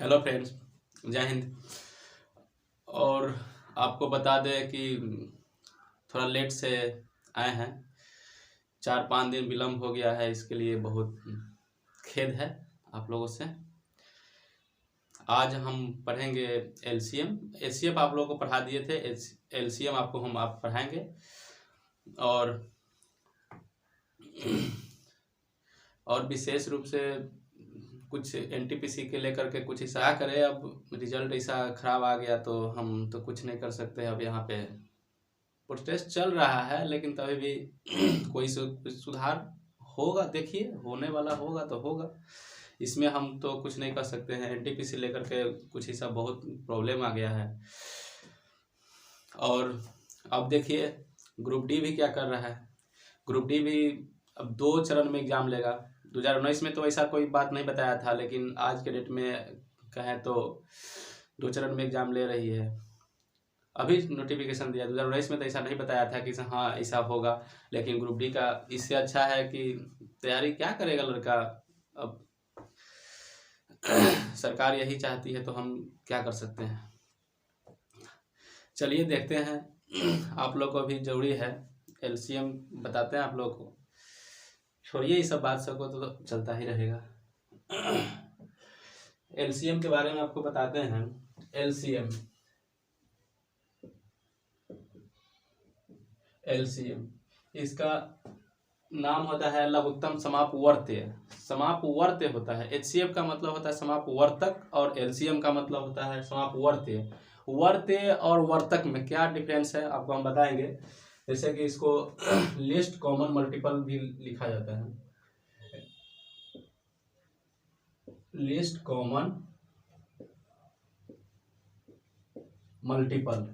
Hello friends, जय हिंद। और आपको बता दें कि थोड़ा लेट से आए हैं, 4-5 दिन विलम्ब हो गया है। इसके लिए बहुत खेद है आप लोगों से। आज हम पढ़ेंगे एलसीएम। एचसीएफ आप लोगों को पढ़ा दिए थे, एलसीएम आप पढ़ाएंगे। और विशेष रूप से कुछ एनटीपीसी के लेकर के कुछ ऐसा करे। अब रिजल्ट ऐसा खराब आ गया तो हम तो कुछ नहीं कर सकते। अब यहाँ पे प्रोटेस्ट चल रहा है, लेकिन तभी भी कोई सुधार होगा। देखिए, होने वाला होगा तो होगा, इसमें हम तो कुछ नहीं कर सकते हैं। एनटीपीसी लेकर के कुछ ऐसा बहुत प्रॉब्लम आ गया है। और अब देखिए, ग्रुप डी भी क्या कर रहा है। ग्रुप डी भी अब 2 चरण में एग्जाम लेगा। 2019 में तो ऐसा कोई बात नहीं बताया था, लेकिन आज के डेट में कहें तो 2 चरण में एग्जाम ले रही है। अभी नोटिफिकेशन दिया। 2019 में तो ऐसा नहीं बताया था कि हाँ ऐसा होगा, लेकिन ग्रुप डी का इससे अच्छा है कि तैयारी क्या करेगा लड़का। अब सरकार यही चाहती है तो हम क्या कर सकते हैं। चलिए देखते हैं। आप लोग को भी जरूरी है, एलसीएम बताते हैं आप लोग को। छोड़िए ये सब बात, सबको तो चलता ही रहेगा। एलसीएम के बारे में आपको बताते हैं। एलसीएम इसका नाम होता है लघुत्तम समापवर्त्य। समापवर्त्य होता है। एचसीएफ का मतलब होता है समापवर्तक, और एलसीएम का मतलब होता है समापवर्त्य। वर्त्य और वर्तक में क्या डिफरेंस है आपको हम बताएंगे। जैसे कि इसको लिस्ट कॉमन मल्टीपल भी लिखा जाता है। List common multiple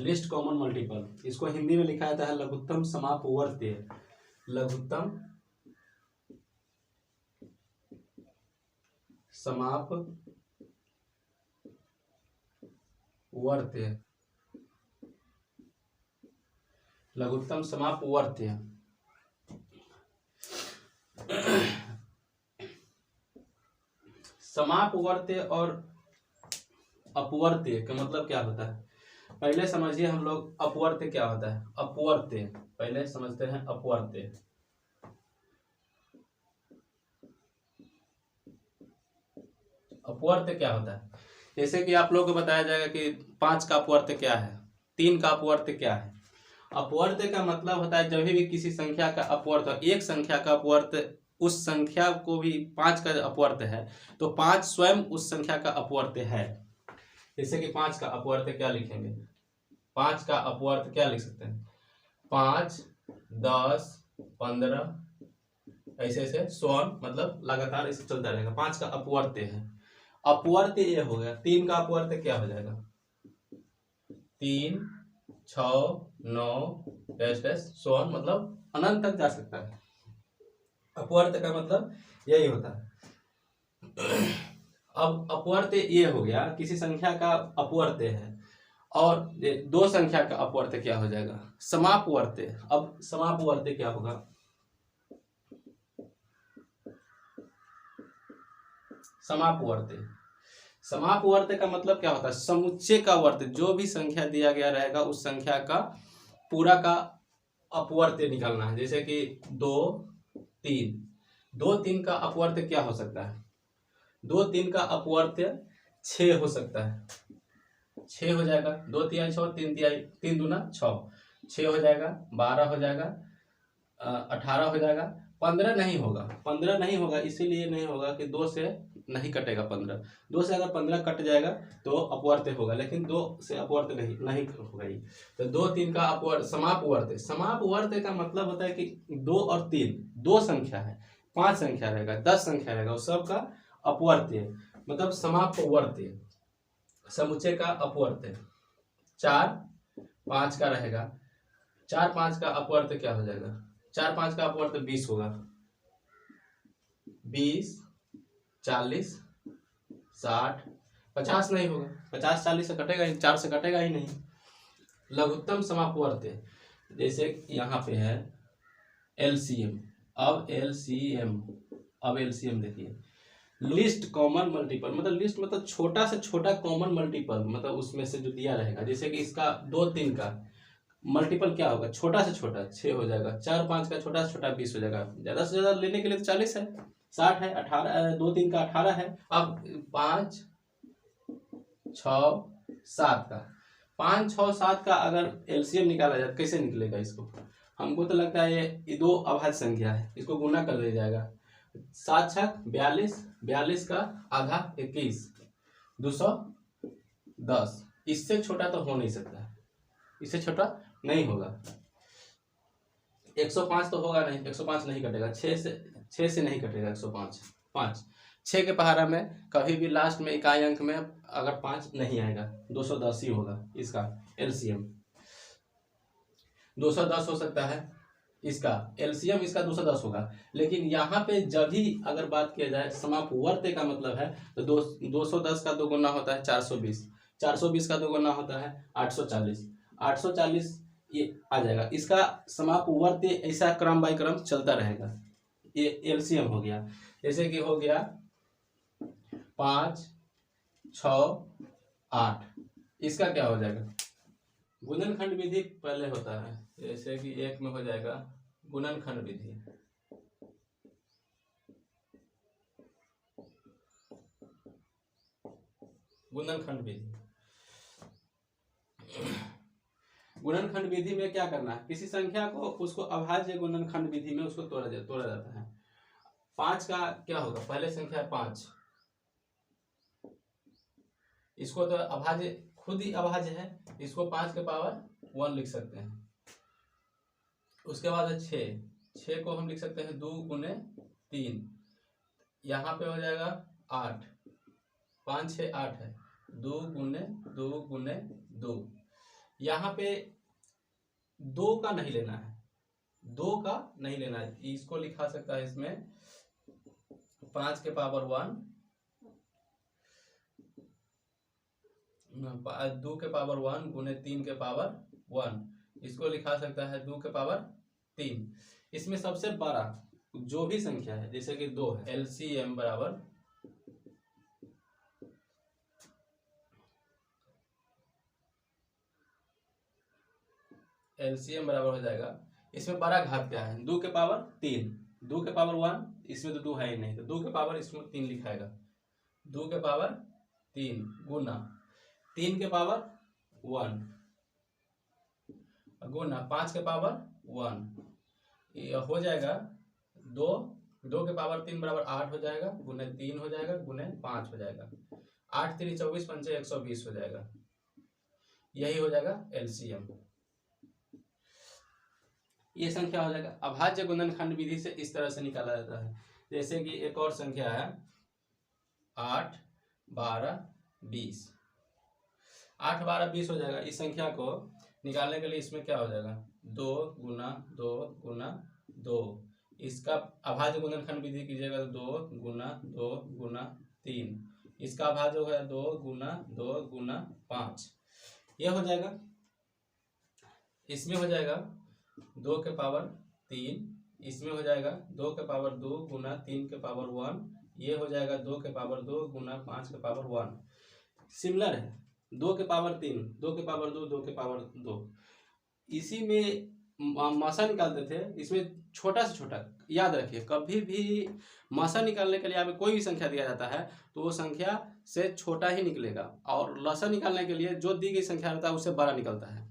list common multiple, इसको हिंदी में लिखा जाता है लघुत्तम समापवर्त्य। लघुत्तम समापवर्त्य, लघुत्तम समापवर्त्य। समापवर्त्य और अपवर्त्य का मतलब क्या होता है, पहले समझिए हम लोग। अपवर्त्य क्या होता है, अपवर्त्य पहले समझते हैं। अपवर्त्य अपवर्त्य क्या होता है। जैसे कि आप लोग को बताया जाएगा कि 5 का अपवर्त्य क्या है, 3 का अपवर्त्य क्या है। अपवर्त्य का मतलब होता है जब भी किसी संख्या का अपवर्त्य, एक संख्या का अपवर्त्य उस संख्या को भी 5 का अपवर्त्य है तो 5 स्वयं उस संख्या का अपवर्त्य है। जैसे कि 5 का अपवर्त्य क्या लिखेंगे, 5 का अपवर्त्य क्या लिख सकते हैं, 5, 10, 15 ऐसे ऐसे स्वयं, मतलब लगातार ऐसे चलता रहेगा। 5 का अपवर्त्य है। अपवर्त्य ये हो गया। 3 का अपवर्त्य क्या हो जाएगा, 3, 6, 9 स्वयं, मतलब अनंत तक जा सकता है। अपवर्त्य का मतलब यही होता है। अब अपवर्त्य ये हो गया, किसी संख्या का अपवर्त्य है। और 2 संख्या का अपवर्त्य क्या हो जाएगा, समापवर्त्य। अब समापवर्त्य क्या होगा, समापवर्त्य। समापवर्त्य का मतलब क्या होता है, समुच्चय का वर्त्य। जो भी संख्या दिया गया रहेगा उस संख्या का पूरा का अपवर्त्य निकालना है। जैसे कि 2, 3, 2, 3 का अपवर्त्य क्या हो सकता है, 2, 3 का अपवर्त्य 6 हो सकता है। 6 हो जाएगा, 2 तिहाई 6, 3 दूना 6, 6 हो जाएगा, 12 हो जाएगा, 18 हो जाएगा। 15 नहीं होगा, 15 नहीं होगा। इसीलिए नहीं होगा कि 2 से नहीं कटेगा 15। 2 से अगर 15 कट जाएगा तो अपवर्त्य होगा, लेकिन 2 से अपवर्त्य नहीं होगा ही। तो 2, 3 का अपवर्त्य समापवर्त्य। समापवर्त्य का मतलब होता है कि 2 और 3 2 संख्या है, 5 संख्या रहेगा, 10 संख्या रहेगा, उस सब का अपवर्त्य मतलब समापवर्त्य, समुच्चय का अपवर्त्य। 4, 5 का रहेगा, 4, 5 का अपवर्त्य क्या हो जाएगा, 4, 5 का अपवर्त्य 20 होगा। 20, 40, 60, 50 नहीं होगा। 50 40 से कटेगा ही, 4 से कटेगा ही नहीं। लघुत्तम समापवर्त्य जैसे यहाँ पे है एलसीएम। अब एलसीएम देखिए, लिस्ट कॉमन मल्टीपल, मतलब लिस्ट मतलब छोटा से छोटा कॉमन मल्टीपल, मतलब उसमें से जो दिया रहेगा, जैसे कि इसका 2 3 का मल्टीपल क्या होगा, छोटा से छोटा 6 हो जाएगा, 4 5 का छोटा से छोटा 20 हो जाएगा, ज्यादा से ज्यादा लेने के लिए तो 40 है, 60 है, 18 2 3 का 18 है। अब 5 6 7 का 5 6 7 का अगर एलसीएम निकाला जाए कैसे निकलेगा इसको, हमको तो लगता है ये दो अभाज्य संख्या है, इसको गुना कर दिया जाएगा। 7 छक 42, 42 का आधा 21, 210। इससे छोटा तो हो नहीं सकता, इससे छोटा नहीं होगा। 105 तो होगा नहीं, 105 नहीं कटेगा, 6 से नहीं कटेगा 105। 5 6 के पहाड़ा में कभी भी लास्ट में इकाई अंक में अगर 5 नहीं आएगा, 210 ही होगा इसका एलसीएम। 210 हो सकता है इसका एलसीएम, इसका 210 होगा। लेकिन यहाँ पे जब भी अगर बात किया जाए समापवर्त्य का मतलब है, तो 210 का 2 गुना होता है 420, 420 का 2 गुना होता है 840, 840 ये आ जाएगा। इसका समापवर्त्य ऐसा क्रम बाय क्रम चलता रहेगा। ये एलसीएम हो गया, जैसे कि हो गया 5 6 8, इसका क्या हो जाएगा, गुणनखंड विधि पहले होता है, जैसे कि एक में हो जाएगा गुणनखंड विधि। गुणनखंड विधि, गुणनखंड विधि में क्या करना है, किसी संख्या को उसको अभाज्य गुणनखंड विधि में उसको तोड़ा जाता है। 5 का क्या होगा, पहले संख्या 5, इसको तो अभाज्य खुद ही अभाज्य है, इसको 5 के पावर 1 लिख सकते हैं। उसके बाद है 6 को हम लिख सकते हैं 2 गुने 3, यहाँ पे हो जाएगा 8, 5 6 8 है, 2 गुने 2, यहाँ पे 2 का नहीं लेना है, 2 का नहीं लेना है, इसको लिखा सकता है इसमें 5 के पावर 1, 2 के पावर 1 गुने 3 के पावर 1, इसको लिखा सकता है 2 के पावर 3। इसमें सबसे बड़ा जो भी संख्या है, जैसे कि 2 है, एलसीएम बराबर हो जाएगा, इसमें बड़ा घात क्या है, 2 के पावर 3, 2 के पावर 1, इसमें तो 2 है ही नहीं, तो 2 के पावर इसमें 3 लिखाएगा, 2 के पावर 3 गुना 3 के पावर 1 गुना 5 के पावर 1, ये हो जाएगा 2 के पावर 3 बराबर 8 हो जाएगा, गुने 3 हो जाएगा, गुने 5 हो जाएगा, 8 3 24 5 120 हो जाएगा। यही हो जाएगा एलसीएम। ये संख्या हो जाएगा। अभाज्य गुणनखंड विधि से इस तरह से निकाला जाता है। जैसे कि एक और संख्या है 8 12 20, 8 12 20 हो जाएगा। इस संख्या को निकालने के लिए इसमें क्या हो जाएगा, 2 गुना 2 गुना 2, इसका अभाज्य गुणनखंड विधि कीजिएगा तो 2 गुना 3, इसका अभाज्य हो गया 2 गुना 5, ये हो जाएगा। इसमें हो जाएगा 2 के पावर 3, इसमें हो जाएगा 2 के पावर 2 गुना 3 के पावर 1, ये हो जाएगा 2 के पावर 2 गुना 5 के पावर 1। सिमिलर है 2 के पावर 3, 2 के पावर 2, 2 के पावर 2। इसी में मासा निकालते थे, इसमें छोटा से छोटा याद रखिए, कभी भी मासा निकालने के लिए आपको कोई भी संख्या दिया जाता है तो वो संख्या से छोटा ही निकलेगा, और लसा निकालने के लिए जो दी गई संख्या रहता है उससे बड़ा निकलता है।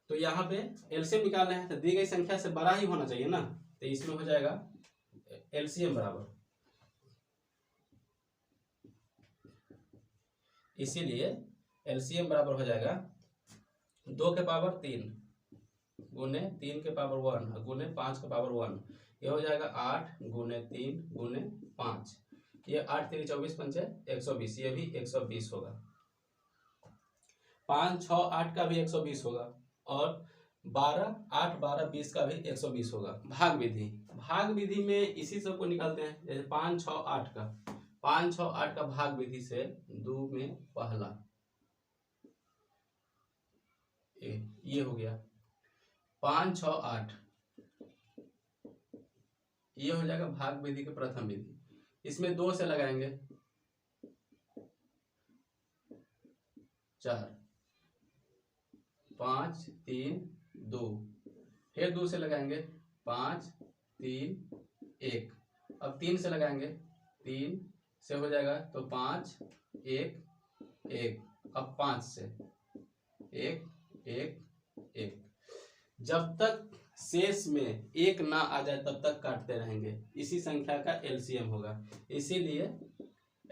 तो यहाँ पे एलसीएम निकालना है तो दी गई संख्या से बड़ा ही होना चाहिए ना, तो इसमें हो जाएगा एलसीएम बराबर, इसीलिए एलसीएम बराबर हो जाएगा 2 के पावर 3 गुने 3 के पावर 1 गुने 5 के पावर 1, ये हो जाएगा 8 गुने 3 गुने 5, ये 8 3 24 5 120, ये भी 120 होगा। 5 6 8 का भी 120 होगा, और 12 8 12 20 का भी 120 होगा। भाग विधि में इसी सब को निकालते हैं, जैसे 5 6 8 का 5 6 8 का भाग विधि से 2 में पहला ये हो गया, 5 6 8, ये हो जाएगा भाग विधि की प्रथम विधि। इसमें 2 से लगाएंगे 4, 5 3 2, फिर 2 से लगाएंगे 5 3 1, अब 3 से लगाएंगे 3 से हो जाएगा तो 5 1 1, अब 5 से 1 1 1, जब तक शेष में 1 ना आ जाए तब तक काटते रहेंगे। इसी संख्या का एलसीएम होगा, इसीलिए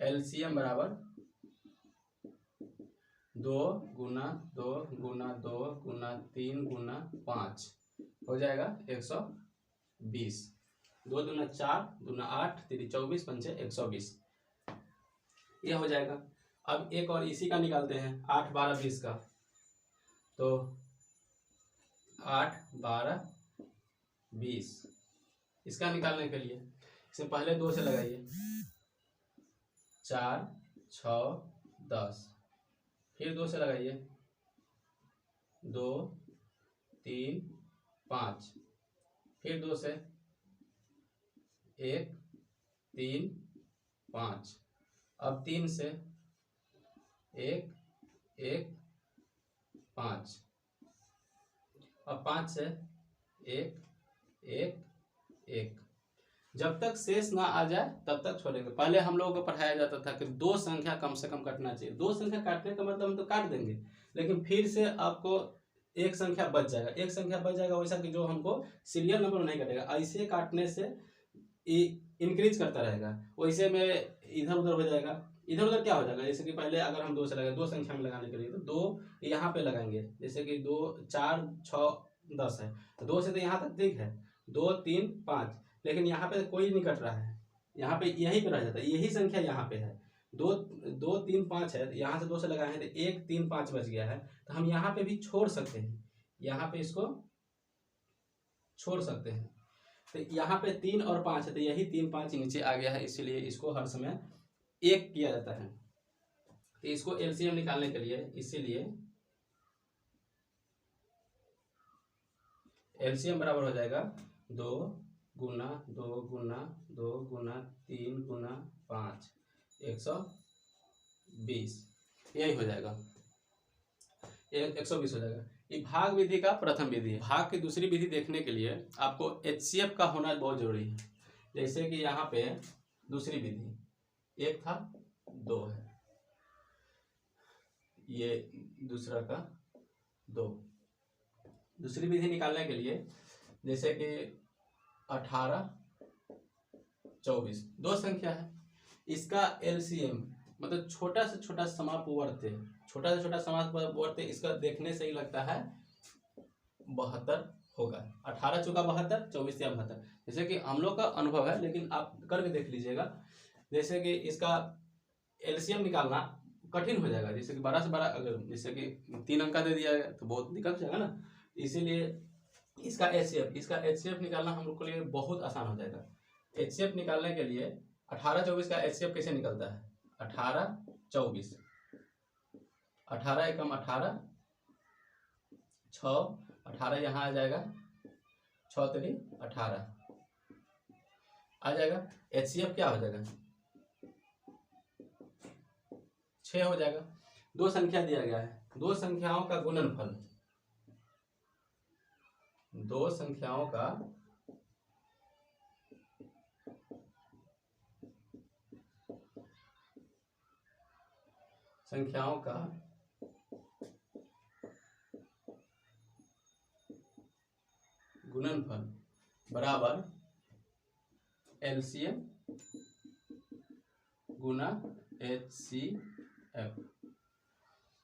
एलसीएम बराबर 2 गुना 2 गुना 2 गुना 3 गुना 5 हो जाएगा 120। 2 दूना 4, दूना 8, 3 24, 5 120, ये हो जाएगा। अब एक और इसी का निकालते हैं, 8 12 20 का, तो 8 12 20, इसका निकालने के लिए इसमें पहले 2 से लगाइए, 4 6 10, फिर 2 से लगाइए, 2 3 5, फिर 2 से 1 3 5, अब 3 से 1 1 5, अब 5 से 1 1 1, जब तक शेष ना आ जाए तब तक छोड़ेंगे। पहले हम लोगों को पढ़ाया जाता था कि 2 संख्या कम से कम काटना चाहिए। 2 संख्या काटने का मतलब हम तो काट देंगे, लेकिन फिर से आपको एक संख्या बच जाएगा, एक संख्या बच जाएगा वैसा कि जो हमको सीरियल नंबर नहीं कटेगा। ऐसे काटने से इंक्रीज करता रहेगा, वैसे में इधर उधर हो जाएगा। इधर उधर क्या हो जाएगा, जैसे कि पहले अगर हम 2 से लगाए, 2 संख्या में लगाने के लिए तो 2 यहाँ पे लगाएंगे, जैसे कि 2 4 6 10 है, तो 2 से तो यहाँ तक ठीक है, 2 3 5, लेकिन यहाँ पे कोई नहीं कट रहा है, यहाँ पे यहीं पे रह जाता है, यही संख्या यहाँ पे है। 2 2 3 5 है, तो यहाँ से 2 से लगाए हैं तो 1 3 5 बच गया है, तो हम यहाँ पे भी छोड़ सकते हैं, यहाँ पे इसको छोड़ सकते हैं। तो यहाँ पे 3 और 5 है, तो यही 3 5 नीचे आ गया है, इसीलिए इसको हर समय 1 किया जाता है। तो इसको एलसीएम निकालने के लिए, इसीलिए एलसीएम बराबर हो जाएगा 2 गुना 2 गुना 2 गुना 3 गुना 5 120, यही हो जाएगा, 120 हो जाएगा। ये भाग विधि का प्रथम विधि है। भाग की दूसरी विधि देखने के लिए आपको एचसीएफ का होना बहुत जरूरी है। जैसे कि यहाँ पे दूसरी विधि 1 था 2 है, ये दूसरा का 2। दूसरी विधि निकालने के लिए जैसे कि 18 24, 2 संख्या है, इसका एलसीएम मतलब छोटा से छोटा समापवर्त, छोटा से छोटा समापवर्त इसका देखने से ही लगता है 72 होगा। 18 चौका 72, 24 या 72, जैसे कि हम लोग का अनुभव है, लेकिन आप करके देख लीजिएगा। जैसे कि इसका एलसीएम निकालना कठिन हो जाएगा, जैसे कि 12 से 12, अगर जैसे कि 3 अंक दे दिया गया तो बहुत दिक्कत हो जाएगा ना, इसीलिए इसका एचसीएफ निकालना हम लोग के लिए बहुत आसान हो जाएगा। एचसीएफ निकालने के लिए 18 24 का एचसीएफ कैसे निकलता है, 18 24, 18 एकम 18 6, 18 यहाँ आ जाएगा, 6 3 18 आ जाएगा। एचसीएफ क्या हो जाएगा, 6 हो जाएगा। 2 संख्या दिया गया है, 2 संख्याओं का गुणनफल, 2 संख्याओं का गुणनफल बराबर एलसीएम गुना एचसीएफ।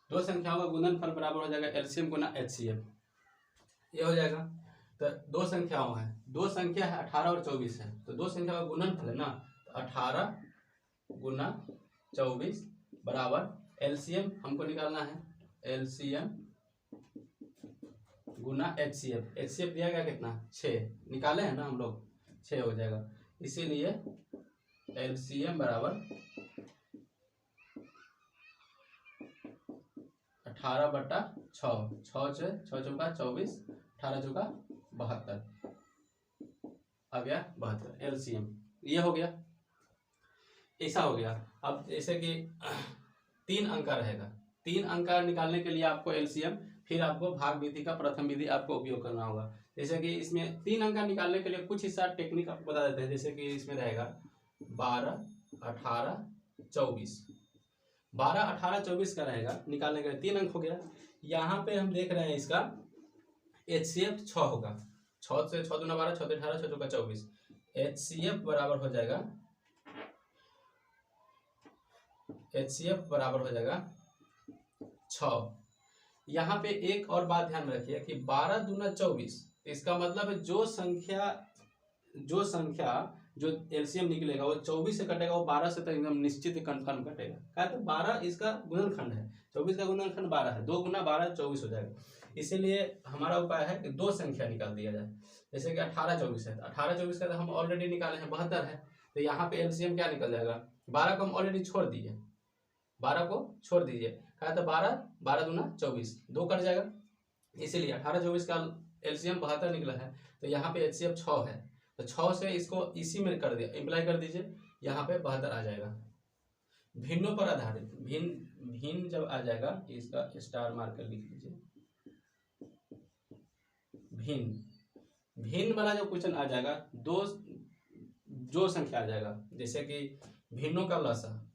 2 संख्याओं का गुणनफल बराबर हो जाएगा एलसीएम गुना एचसीएफ, ये हो जाएगा। तो 2 संख्याओं है, 2 संख्या है 18 और 24 है, तो 2 संख्या का गुणनफल है ना, तो 18 गुना 24 बराबर एलसीएम हमको निकालना है, एलसीएम गुना एचसीएफ। एचसीएफ दिया गया कितना, 6 निकाले हैं ना हम लोग, 6 हो जाएगा। इसीलिए एलसीएम बराबर 18/6, 6 चौका 24, 18 चौका 72 आ गया 72 एलसीएम। ये हो गया, ऐसा हो गया। अब जैसे कि 3 अंक का रहेगा, 3 अंक का निकालने के लिए आपको एलसीएम, फिर आपको भाग विधि का प्रथम विधि आपको उपयोग करना होगा। जैसे कि इसमें 3 अंक का निकालने के लिए कुछ हिस्सा टेक्निक आपको बता देते हैं। जैसे कि इसमें रहेगा 12, 18, 24, 12, 18, 24 का रहेगा निकालने के लिए 3 अंक हो गया। यहाँ पे हम देख रहे हैं इसका HCF 6 होगा, 6 से 6 दूना 12, 6 से 18, 6 चौका 24, HCF बराबर हो जाएगा, HCF बराबर हो जाएगा 6। यहाँ पे एक और बात ध्यान में रखिए कि 12 दूना 24, इसका मतलब है जो संख्या जो एलसीएम निकलेगा वो 24 से कटेगा, वो 12 से तो एकदम निश्चित कंफर्म कटेगा। क्या तो 12 इसका गुणनखंड है, 24 का गुणनखंड 12 है, 2 गुना 12 24 हो जाएगा। इसीलिए हमारा उपाय है कि 2 संख्या निकाल दिया जाए। जैसे कि 18 24 है, तो 18 24 का तो हम ऑलरेडी निकाले हैं 72 है, तो यहाँ पे एलसीएम क्या निकल जाएगा, 12 को हम ऑलरेडी छोड़ दीजिए, 12 को छोड़ दीजिए, क्या तो 12, 12 दूना 24, 2 कट जाएगा। इसीलिए 18 24 का एलसीएम 72 निकला है, तो यहाँ पे HCF 6 है, तो 6 से इसको इसी में कर दिया, इम्प्लाई कर दीजिए, यहाँ पे 72 आ जाएगा। भिन्नों पर आधारित, भिन्न जब आ जाएगा, इसका स्टार मार्कर लिख लीजिए, भिन्न वाला जो क्वेश्चन आ जाएगा, जो संख्या आ जाएगा, जैसे कि भिन्नों का लसा,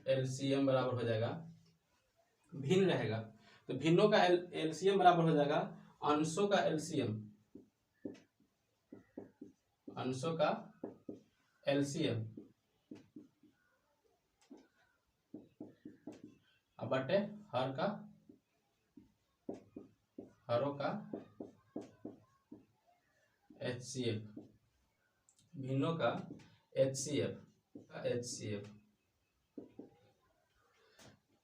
एलसीएम बराबर हो जाएगा, भिन्न रहेगा तो भिन्नों का एलसीएम बराबर हो जाएगा अंशों का एलसीएम, अंशों का एलसीएम बटे हरों का HCF, भिन्नों का HCF,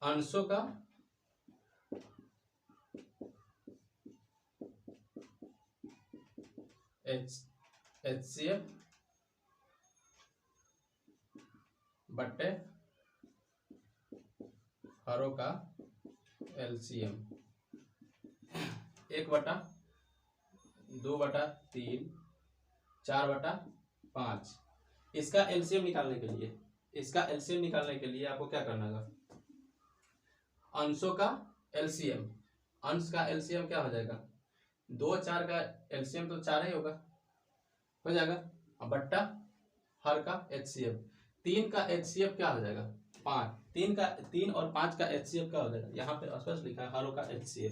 अंशों का HCF बटे हरों का LCM, 1/2/3, 4/5। इसका एलसीएम निकालने के लिए आपको क्या करना होगा, अंशों का एलसीएम, अंश का एलसीएम क्या हो जाएगा, 2 4 का एलसीएम तो 4 ही होगा, हो जाएगा, बट्टा हर का HCF, 3 का HCF क्या हो जाएगा 5, 3 और 5 का HCF क्या हो जाएगा, यहाँ पे स्पष्ट लिखा है हरों का HCF,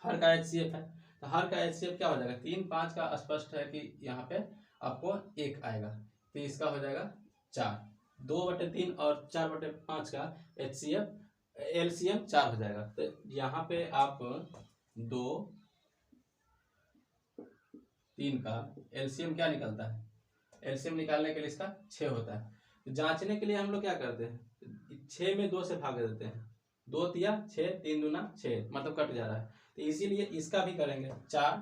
हर का HCF है, तो हर का HCF क्या हो जाएगा, 3 5 का स्पष्ट है कि यहाँ पे आपको 1 आएगा, तो इसका हो जाएगा 4, 2/3 और 4/5 का HCF LCM 4 हो जाएगा। तो यहाँ पे आप 2 3 का LCM क्या निकलता है, LCM निकालने के लिए इसका 6 होता है। तो जांचने के लिए हम लोग क्या करते हैं, 6 में 2 से भाग देते हैं, 2 तिया 6, 3 दूना 6, मतलब कट जा रहा है, तो इसीलिए इसका भी करेंगे 4,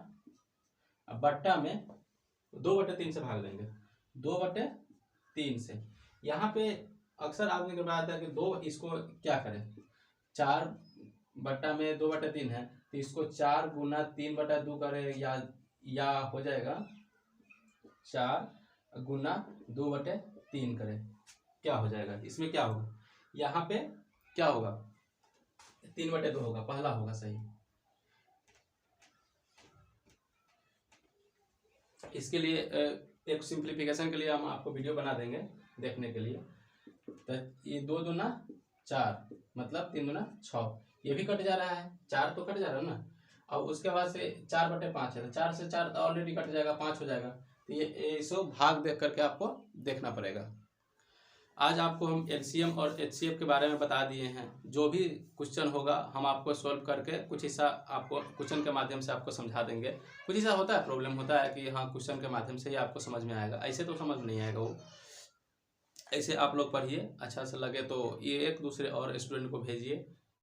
बट्टा में 2/3 से भाग देंगे, 2/3 से। यहाँ पे अक्सर आपने बताया था कि 2, इसको क्या करें, 4 बट्टा में 2/3 है, तो इसको 4 गुना 3/2 करें, या हो जाएगा 4 गुना 2/3 करें, क्या हो जाएगा, इसमें क्या होगा, यहाँ पे क्या होगा 3/2 होगा, पहला होगा सही। इसके लिए एक सिंप्लीफिकेशन के लिए हम आपको वीडियो बना देंगे देखने के लिए। तो ये 2 दूना 4 मतलब 3 दूना 6, ये भी कट जा रहा है, 4 तो कट जा रहा है ना। अब उसके बाद से 4/5 है, तो 4 से 4 तो ऑलरेडी कट जाएगा, 5 हो जाएगा, तो ये इसको भाग देख करके आपको देखना पड़ेगा। आज आपको हम LCM और HCF के बारे में बता दिए हैं। जो भी क्वेश्चन होगा हम आपको सॉल्व करके कुछ हिस्सा आपको क्वेश्चन के माध्यम से आपको समझा देंगे। कुछ हिस्सा होता है प्रॉब्लम होता है कि हाँ क्वेश्चन के माध्यम से ही आपको समझ में आएगा, ऐसे तो समझ में नहीं आएगा वो। ऐसे आप लोग पढ़िए, अच्छा सा लगे तो ये एक दूसरे और स्टूडेंट को भेजिए।